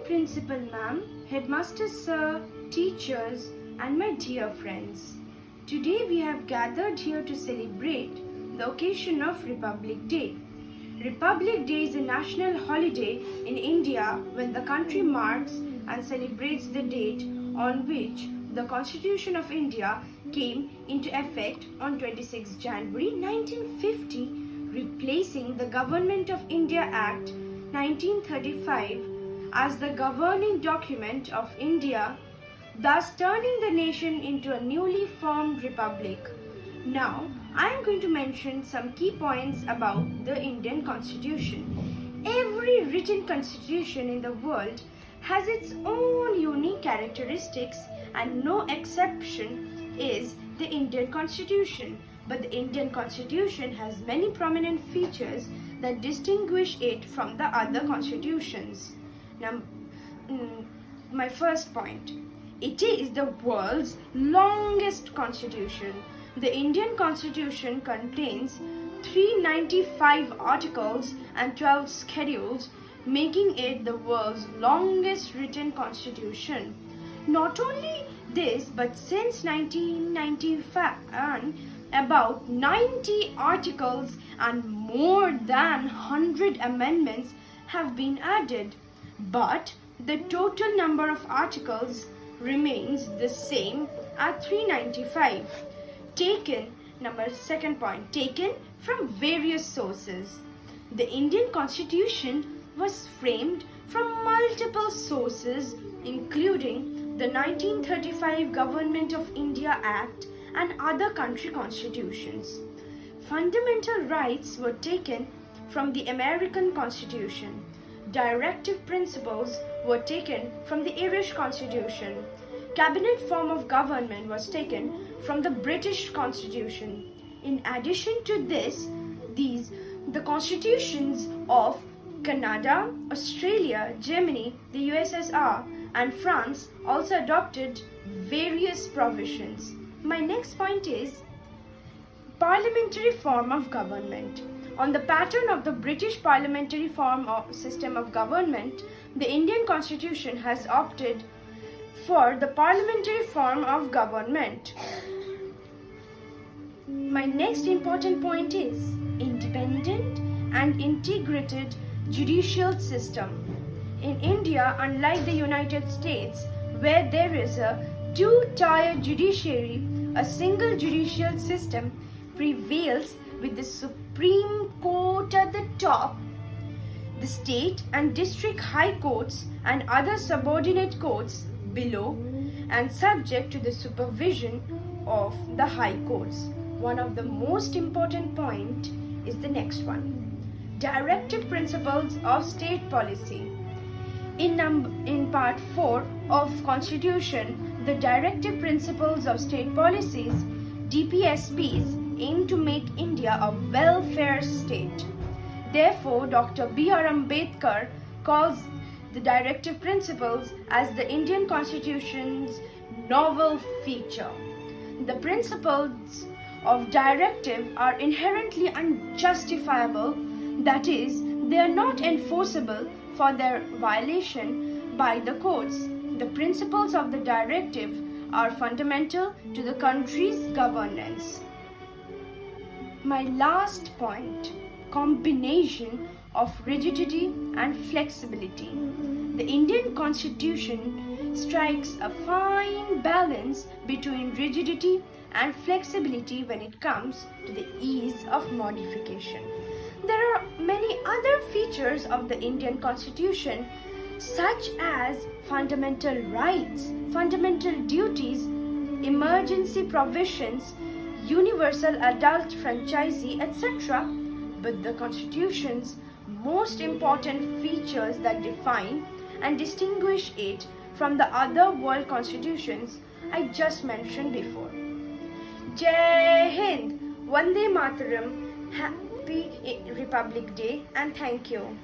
Principal Ma'am, Headmaster Sir, teachers, and my dear friends. Today we have gathered here to celebrate the occasion of Republic Day. Republic Day is a national holiday in India when the country marks and celebrates the date on which the Constitution of India came into effect on 26 January 1950, replacing the Government of India Act 1935 as the governing document of India, thus turning the nation into a newly formed republic. Now, I am going to mention some key points about the Indian Constitution. Every written constitution in the world has its own unique characteristics, and no exception is the Indian Constitution. But the Indian Constitution has many prominent features that distinguish it from the other constitutions. Now, my first point. It is the world's longest constitution. The Indian Constitution contains 395 articles and 12 schedules, making it the world's longest written constitution. Not only this, but since 1991, about 90 articles and more than 100 amendments have been added. But the total number of articles remains the same at 395. Second point, taken from various sources. The Indian Constitution was framed from multiple sources, including the 1935 Government of India Act and other country constitutions. Fundamental rights were taken from the American Constitution. Directive principles were taken from the Irish Constitution. Cabinet form of government was taken from the British Constitution. In addition to this, the constitutions of Canada, Australia, Germany, the USSR, and France also adopted various provisions. My next point is parliamentary form of government. On the pattern of the British parliamentary form of system of government, the Indian Constitution has opted for the parliamentary form of government. My next important point is independent and integrated judicial system. In India, unlike the United States, where there is a two-tier judiciary, a single judicial system prevails with the Supreme Court at the top, the state and district high courts and other subordinate courts below, and subject to the supervision of the high courts. One of the most important point is the next one. Directive principles of state policy. In part 4 of Constitution, the directive principles of state policies, DPSPs, aim to make India a welfare state. Therefore, Dr. B.R. Ambedkar calls the directive principles as the Indian Constitution's novel feature. The principles of directive are inherently unjustifiable, that is, they are not enforceable for their violation by the courts. The principles of the directive are fundamental to the country's governance. My last point, combination of rigidity and flexibility. The Indian Constitution strikes a fine balance between rigidity and flexibility when it comes to the ease of modification. There are many other features of the Indian Constitution, such as fundamental rights, fundamental duties, emergency provisions, universal adult franchise, etc. But the Constitution's most important features that define and distinguish it from the other world constitutions I just mentioned before. Jai Hind, Vande Mataram, Happy Republic Day, and thank you.